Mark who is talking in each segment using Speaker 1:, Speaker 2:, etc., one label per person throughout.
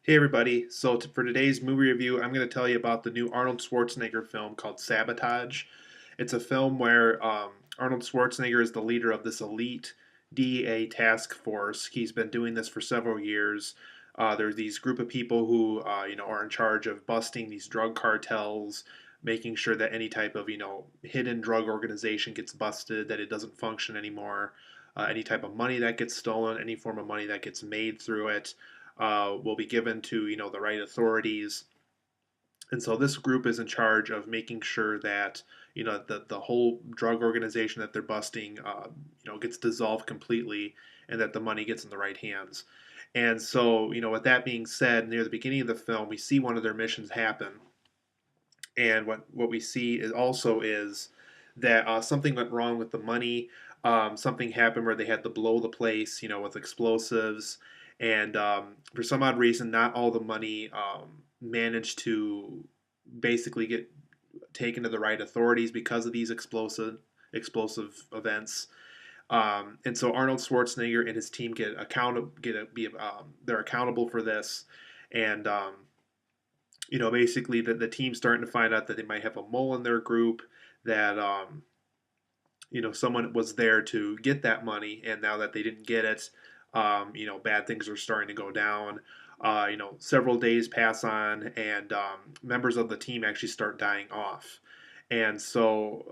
Speaker 1: Hey everybody, for today's movie review, I'm going to tell you about the new Arnold Schwarzenegger film called Sabotage. It's a film where Arnold Schwarzenegger is the leader of this elite DEA task force. He's been doing this for several years. There's these group of people who are in charge of busting these drug cartels, making sure that any type of hidden drug organization gets busted, that it doesn't function anymore. Any type of money that gets stolen, any form of money that gets made through it will be given to the right authorities. And so this group is in charge of making sure that the whole drug organization that they're busting gets dissolved completely, and that the money gets in the right hands. And so with that being said, near the beginning of the film, we see one of their missions happen, and what we see is that something went wrong with the money. Something happened where they had to blow the place, with explosives, and for some odd reason, not all the money managed to basically get taken to the right authorities because of these explosive events. And so Arnold Schwarzenegger and his team they're accountable for this, and basically the team's starting to find out that they might have a mole in their group, that someone was there to get that money, and now that they didn't get it, bad things are starting to go down. Several days pass on, and members of the team actually start dying off. And so,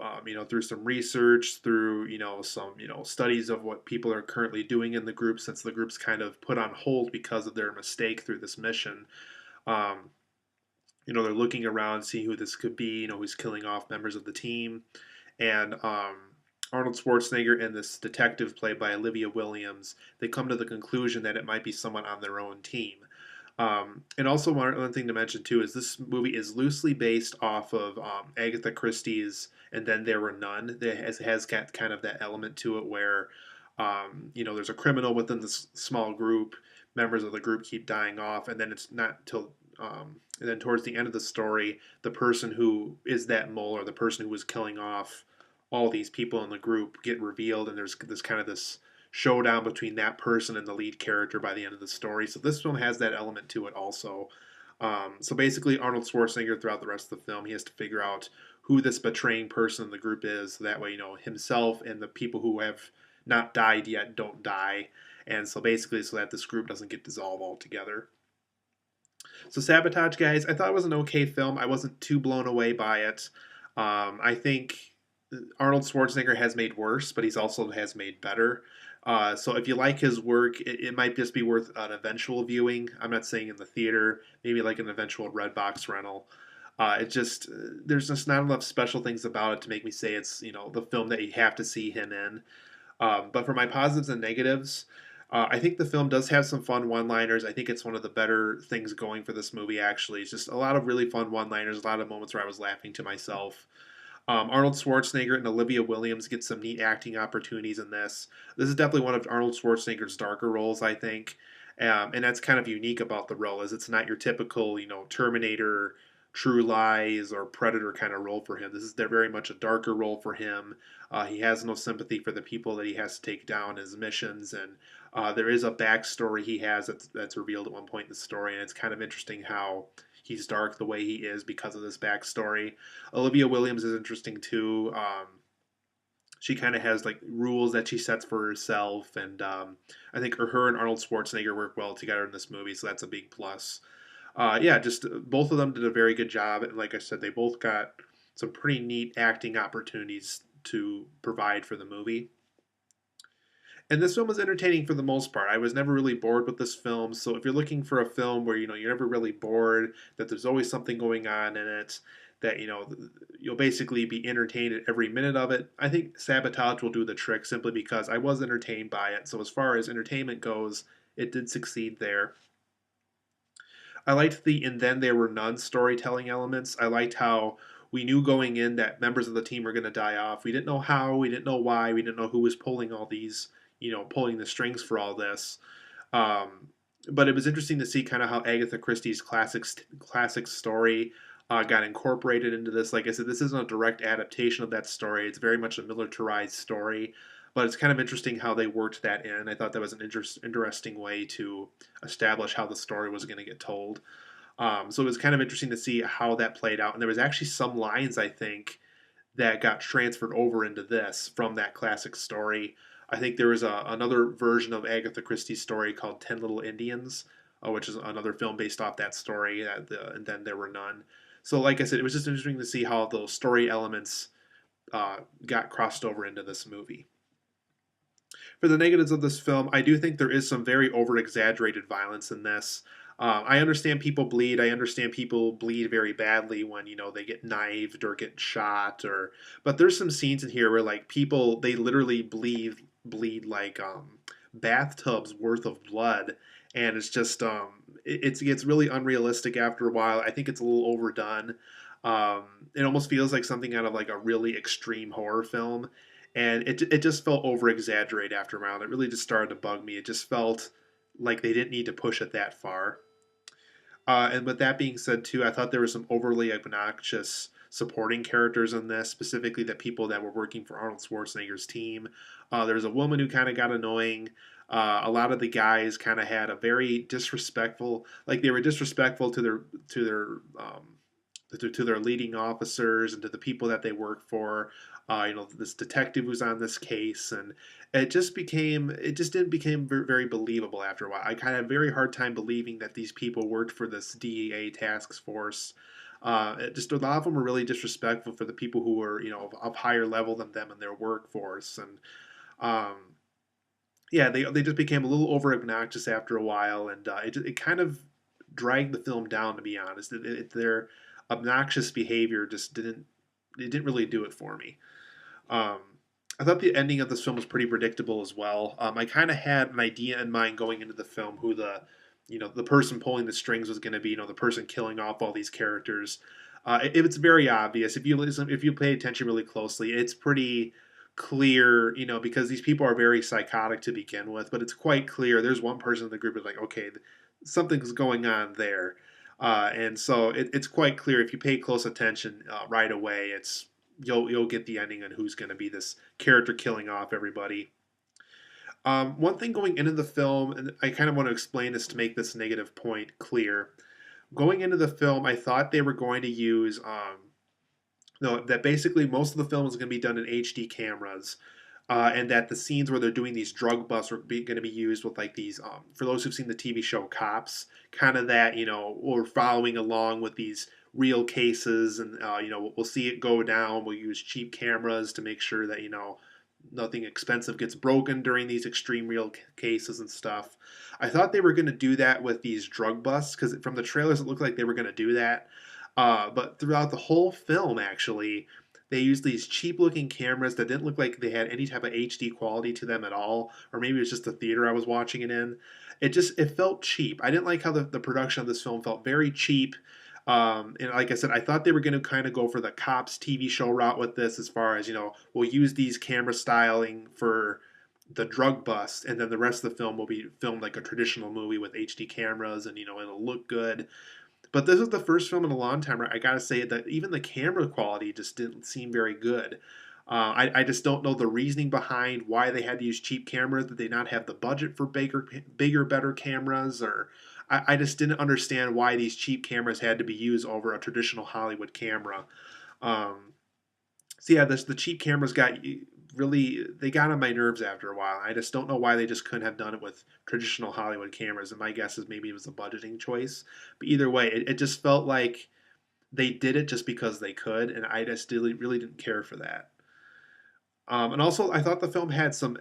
Speaker 1: through some research, through some studies of what people are currently doing in the group, since the group's kind of put on hold because of their mistake through this mission, um, they're looking around, seeing who this could be, who's killing off members of the team. And Arnold Schwarzenegger and this detective played by Olivia Williams, they come to the conclusion that it might be someone on their own team. And also, one thing to mention too is this movie is loosely based off of Agatha Christie's "And Then There Were None." It has got kind of that element to it where, there's a criminal within this small group. Members of the group keep dying off, and then it's not till and then towards the end of the story, the person who is that mole, or the person who was killing off all these people in the group, get revealed, and there's this kind of this showdown between that person and the lead character by the end of the story. So this film has that element to it also. So basically, Arnold Schwarzenegger, throughout the rest of the film, he has to figure out who this betraying person in the group is. So that way, himself and the people who have not died yet don't die. And so basically, so that this group doesn't get dissolved altogether. So Sabotage, guys, I thought it was an okay film. I wasn't too blown away by it. I think Arnold Schwarzenegger has made worse, but he's also has made better. So if you like his work, it might just be worth an eventual viewing. I'm not saying in the theater, maybe like an eventual Redbox rental. It just there's just not enough special things about it to make me say it's the film that you have to see him in. But for my positives and negatives, I think the film does have some fun one-liners. I think it's one of the better things going for this movie. Actually, it's just a lot of really fun one-liners, a lot of moments where I was laughing to myself. Arnold Schwarzenegger and Olivia Williams get some neat acting opportunities in this. This is definitely one of Arnold Schwarzenegger's darker roles, I think, and that's kind of unique about the role, is it's not your typical, Terminator, True Lies, or Predator kind of role for him. This is very much a darker role for him. He has no sympathy for the people that he has to take down his missions, and there is a backstory he has that's revealed at one point in the story, and it's kind of interesting how he's dark the way he is because of this backstory. Olivia Williams is interesting too. She kind of has like rules that she sets for herself, and I think her and Arnold Schwarzenegger work well together in this movie, so that's a big plus. Yeah, just both of them did a very good job, and like I said, they both got some pretty neat acting opportunities to provide for the movie. And this film was entertaining for the most part. I was never really bored with this film. So if you're looking for a film where you're never really bored, that there's always something going on in it, that you'll basically be entertained at every minute of it, I think Sabotage will do the trick, simply because I was entertained by it. So as far as entertainment goes, it did succeed there. I liked the "And Then There Were None" storytelling elements. I liked how we knew going in that members of the team were going to die off. We didn't know how, we didn't know why, we didn't know who was pulling all these, pulling the strings for all this. Um, but it was interesting to see kind of how Agatha Christie's classic story got incorporated into this. Like I said, this isn't a direct adaptation of that story. It's very much a militarized story. but it's kind of interesting how they worked that in. I thought that was an interesting way to establish how the story was going to get told. So it was kind of interesting to see how that played out. And there was actually some lines, I think, that got transferred over into this from that classic story. I think there was another version of Agatha Christie's story called Ten Little Indians, which is another film based off that story, and then there were none. So, like I said, it was just interesting to see how those story elements got crossed over into this movie. For the negatives of this film, I do think there is some very over exaggerated violence in this. I understand people bleed. I understand people bleed very badly when they get knifed or get shot, or but there's some scenes in here where like people they literally bleed like bathtubs worth of blood, and it's just it gets really unrealistic after a while. I think it's a little overdone. Um, it almost feels like something out of like a really extreme horror film, and it just felt over exaggerated after a while. It really just started to bug me. It just felt like they didn't need to push it that far. And with that being said, too, I thought there were some overly obnoxious supporting characters in this, specifically the people that were working for Arnold Schwarzenegger's team. There was a woman who kind of got annoying. A lot of the guys kind of had a very disrespectful, like they were disrespectful to their leading officers and to the people that they work for. This detective who's on this case, and it just didn't become very believable after a while. I kind of had a very hard time believing that these people worked for this DEA task force. Just a lot of them were really disrespectful for the people who were of higher level than them in their workforce, and um, yeah, they just became a little over obnoxious after a while, and it kind of dragged the film down. To be honest, their obnoxious behavior just didn't really do it for me. Um, I thought the ending of this film was pretty predictable as well. I kind of had an idea in mind going into the film who the person pulling the strings was going to be. The person killing off all these characters. It's very obvious if you listen, if you pay attention really closely. It's pretty clear, because these people are very psychotic to begin with. But it's quite clear. There's one person in the group who's like, okay, something's going on there. And so it's quite clear if you pay close attention right away. You'll get the ending on who's going to be this character killing off everybody. One thing going into the film, and I kind of want to explain this to make this negative point clear. Going into the film, I thought they were going to use no, that basically most of the film is going to be done in HD cameras, and that the scenes where they're doing these drug busts are going to be used with like these. For those who've seen the TV show Cops, kind of that we're following along with these real cases, and we'll see it go down. We'll use cheap cameras to make sure that nothing expensive gets broken during these extreme real cases and stuff. I thought they were going to do that with these drug busts because from the trailers it looked like they were going to do that. But throughout the whole film, actually, they used these cheap looking cameras that didn't look like they had any type of HD quality to them at all, or maybe it was just the theater I was watching it in. It felt cheap. I didn't like how the production of this film felt very cheap. And like I said, I thought they were going to kind of go for the Cops TV show route with this, as far as we'll use these camera styling for the drug bust, and then the rest of the film will be filmed like a traditional movie with HD cameras, and it'll look good. But this is the first film in a long time where I gotta say that even the camera quality just didn't seem very good. I just don't know the reasoning behind why they had to use cheap cameras. Did they not have the budget for bigger, better cameras? Or I just didn't understand why these cheap cameras had to be used over a traditional Hollywood camera. Um, so yeah, the cheap cameras they got on my nerves after a while. I just don't know why they just couldn't have done it with traditional Hollywood cameras. And my guess is maybe it was a budgeting choice. But either way, it just felt like they did it just because they could, and I just really didn't care for that. And also, I thought the film had some.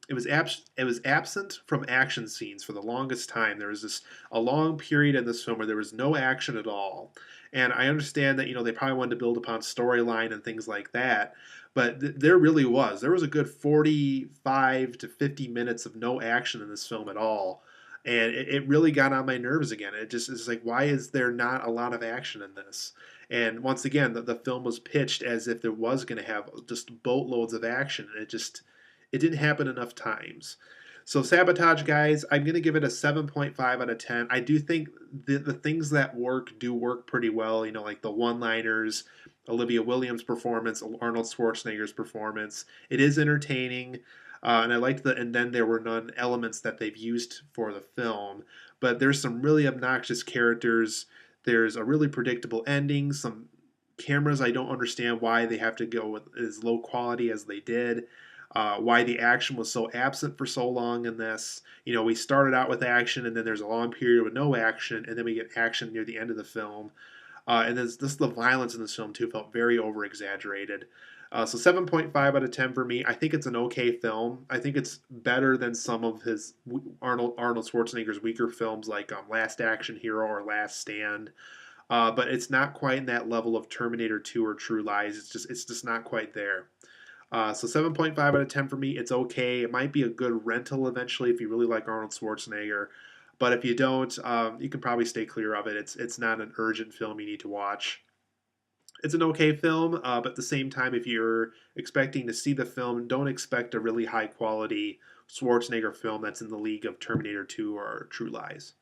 Speaker 1: It was absent from action scenes for the longest time. There was a long period in this film where there was no action at all. And I understand that they probably wanted to build upon storyline and things like that, but there was a good 45 to 50 minutes of no action in this film at all. And it really got on my nerves again. It's like, why is there not a lot of action in this? And once again, the film was pitched as if there was going to have just boatloads of action, and it didn't happen enough times. So Sabotage, guys, I'm going to give it a 7.5 out of 10. I do think the things that work do work pretty well, like the one-liners, Olivia Williams' performance, Arnold Schwarzenegger's performance. It is entertaining. And I liked the "and then there were none" elements that they've used for the film. But there's some really obnoxious characters. There's a really predictable ending. Some cameras I don't understand why they have to go with as low quality as they did. Why the action was so absent for so long in this. We started out with action, and then there's a long period with no action, and then we get action near the end of the film. And this the violence in this film too felt very over exaggerated. So 7.5 out of 10 for me. I think it's an okay film. I think it's better than some of his Arnold Schwarzenegger's weaker films like Last Action Hero or Last Stand. But it's not quite in that level of Terminator 2 or True Lies. It's just not quite there. So 7.5 out of 10 for me. It's okay. It might be a good rental eventually if you really like Arnold Schwarzenegger. But if you don't, you can probably stay clear of it. It's not an urgent film you need to watch. It's an okay film, but at the same time, if you're expecting to see the film, don't expect a really high quality Schwarzenegger film that's in the league of Terminator 2 or True Lies.